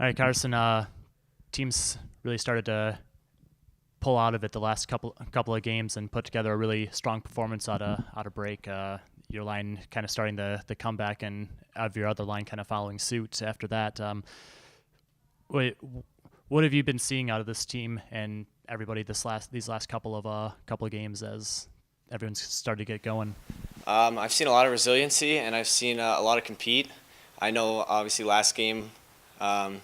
All right, Carson. Teams really started to pull out of it the last couple of games and put together a really strong performance out of break. Your line kind of starting the comeback, and out of your other line kind of following suit after that. Wait, what have you been seeing out of this team and everybody these last couple of games as everyone's started to get going? I've seen a lot of resiliency, and I've seen a lot of compete. I know, obviously, last game um,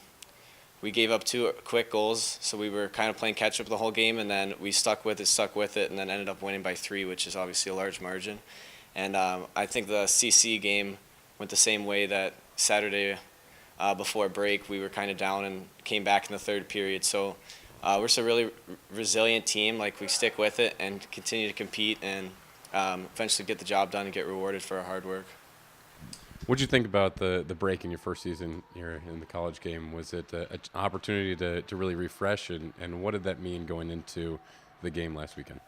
we gave up two quick goals, so we were kind of playing catch up the whole game, and then we stuck with it, and then ended up winning by 3, which is obviously a large margin. And I think the CC game went the same way that Saturday before break. We were kind of down and came back in the third period. So we're just a really resilient team. Like, we stick with it and continue to compete and eventually get the job done and get rewarded for our hard work. What did you think about the break in your first season here in the college game? Was it an opportunity to really refresh, and what did that mean going into the game last weekend?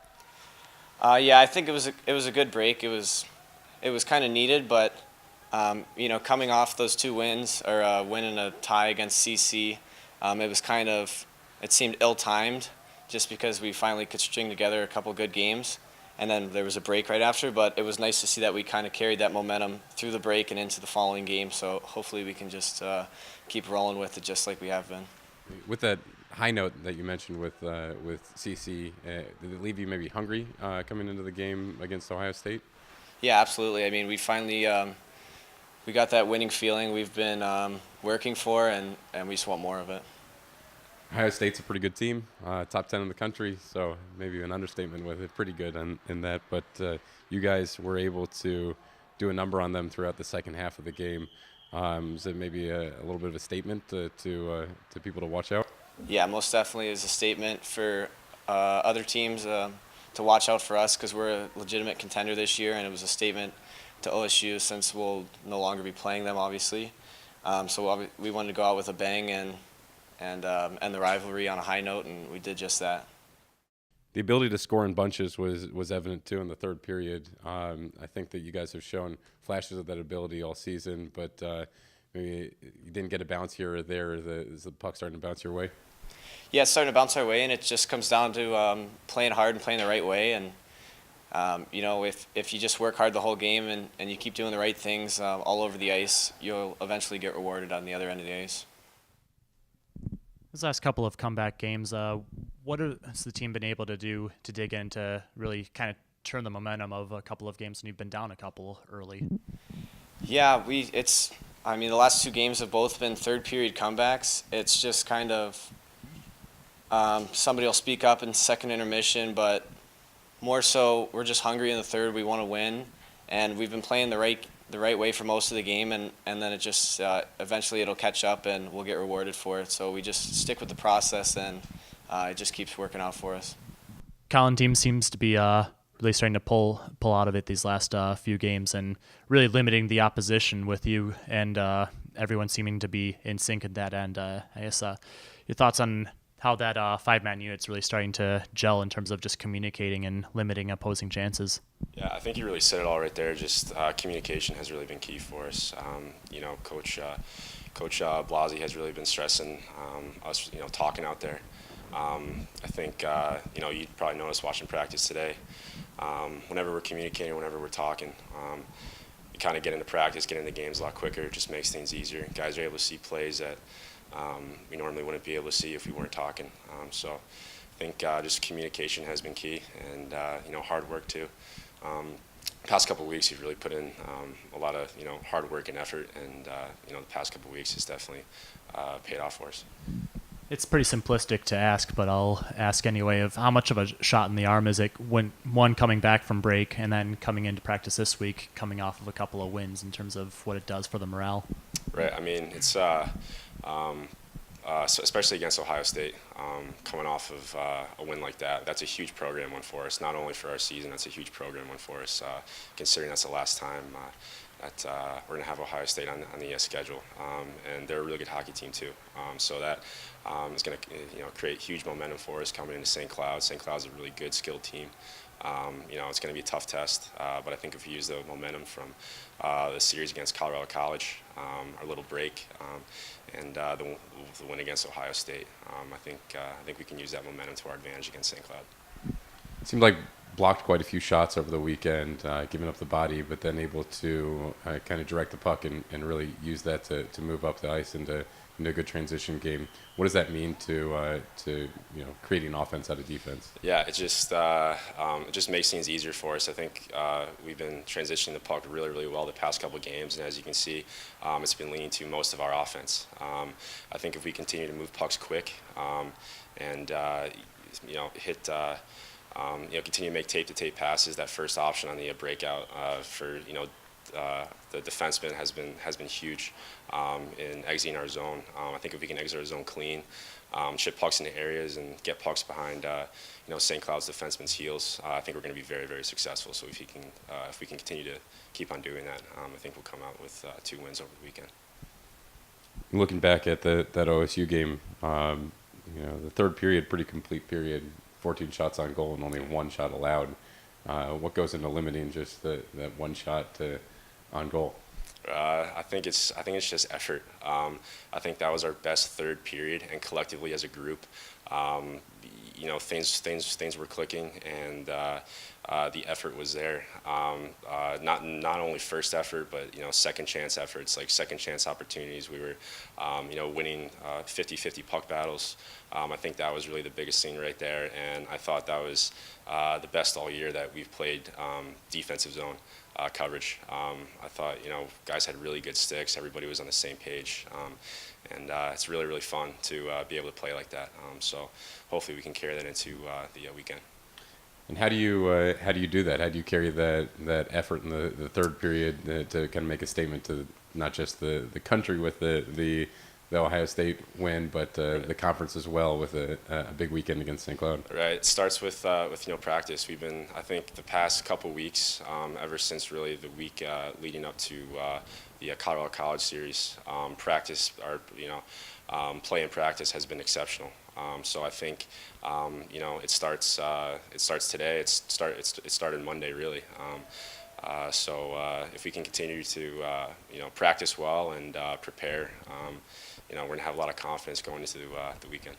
Yeah, I think it was a good break. It was kind of needed, but coming off those two wins or a win and a tie against CC, it seemed ill-timed just because we finally could string together a couple good games. And then there was a break right after, but it was nice to see that we kind of carried that momentum through the break and into the following game. So hopefully we can just keep rolling with it just like we have been. With that high note that you mentioned with CC, did it leave you maybe hungry coming into the game against Ohio State? Yeah, absolutely. I mean, we finally we got that winning feeling we've been working for, and we just want more of it. Ohio State's a pretty good team, top 10 in the country, so maybe an understatement with it. Pretty good in that, but you guys were able to do a number on them throughout the second half of the game. Is it maybe a little bit of a statement to people to watch out? Yeah, most definitely is a statement for other teams to watch out for us because we're a legitimate contender this year, and it was a statement to OSU since we'll no longer be playing them, obviously. So we wanted to go out with a bang and end the rivalry on a high note, and we did just that. The ability to score in bunches was evident too in the third period. I think that you guys have shown flashes of that ability all season, but maybe you didn't get a bounce here or there. Is the puck starting to bounce your way? Yeah, it's starting to bounce our way, and it just comes down to playing hard and playing the right way. And if you just work hard the whole game and you keep doing the right things all over the ice, you'll eventually get rewarded on the other end of the ice. These last couple of comeback games, what has the team been able to do to dig in to really kind of turn the momentum of a couple of games when you've been down a couple early? Yeah, the last two games have both been third period comebacks. It's just kind of somebody will speak up in second intermission, but more so we're just hungry in the third. We want to win, and we've been playing the right way for most of the game, and then it just eventually it'll catch up and we'll get rewarded for it. So we just stick with the process, and it just keeps working out for us. Colin team seems to be really starting to pull out of it these last few games and really limiting the opposition with you and everyone seeming to be in sync at that end. I guess your thoughts on how that five-man unit's really starting to gel in terms of just communicating and limiting opposing chances. Yeah, I think you really said it all right there. Just communication has really been key for us. Coach Blasey has really been stressing us, talking out there. I think, you probably noticed watching practice today. Whenever we're communicating, whenever we're talking, we kind of get into practice, get into games a lot quicker. It just makes things easier. Guys are able to see plays that we normally wouldn't be able to see if we weren't talking. So I think just communication has been key, and hard work too. Past couple of weeks, we've really put in a lot of hard work and effort, and the past couple of weeks has definitely paid off for us. It's pretty simplistic to ask, but I'll ask anyway. Of how much of a shot in the arm is it when one coming back from break and then coming into practice this week, coming off of a couple of wins in terms of what it does for the morale? Right. I mean, it's so especially against Ohio State, coming off of a win like that. That's a huge program win for us. Not only for our season, that's a huge program win for us. Considering that's the last time that we're going to have Ohio State on the schedule, and they're a really good hockey team too. So that is going to create huge momentum for us coming into St. Cloud. St. Cloud's a really good, skilled team, It's going to be a tough test, but I think if we use the momentum from the series against Colorado College, our little break, and the win against Ohio State, I think we can use that momentum to our advantage against St. Cloud. It seemed like blocked quite a few shots over the weekend, giving up the body, but then able to kind of direct the puck and really use that to move up the ice into a good transition game. What does that mean to creating offense out of defense? Yeah, it just makes things easier for us. I think we've been transitioning the puck really, really well the past couple of games, and as you can see, it's been leaning to most of our offense. I think if we continue to move pucks quick and continue to make tape-to-tape passes, that first option on the breakout for the defenseman has been huge in exiting our zone. I think if we can exit our zone clean, chip pucks into areas and get pucks behind St. Cloud's defenseman's heels, I think we're going to be very, very successful. So if we can continue to keep on doing that, I think we'll come out with 2 wins over the weekend. Looking back at that OSU game, the third period, pretty complete period, 14 shots on goal and only 1 shot allowed. What goes into limiting just that 1 shot on goal? I think it's just effort. I think that was our best third period, and collectively as a group, things were clicking, and the effort was there. Not only first effort, but second chance efforts, like second chance opportunities. We were winning 50-50 puck battles. I think that was really the biggest thing right there, and I thought that was the best all year that we've played defensive zone coverage. I thought guys had really good sticks. Everybody was on the same page, and it's really, really fun to be able to play like that. So hopefully we can carry that into the weekend. And how do you do that? How do you carry that effort in the third period to kind of make a statement to not just the country with the Ohio State win, but the conference as well with a big weekend against St. Cloud? Right. It starts with practice. We've been, I think, the past couple weeks, ever since really the week leading up to the Colorado College series, practice, play and practice has been exceptional. So I think it starts today. It started Monday really. So if we can continue to practice well and prepare, we're gonna have a lot of confidence going into the weekend.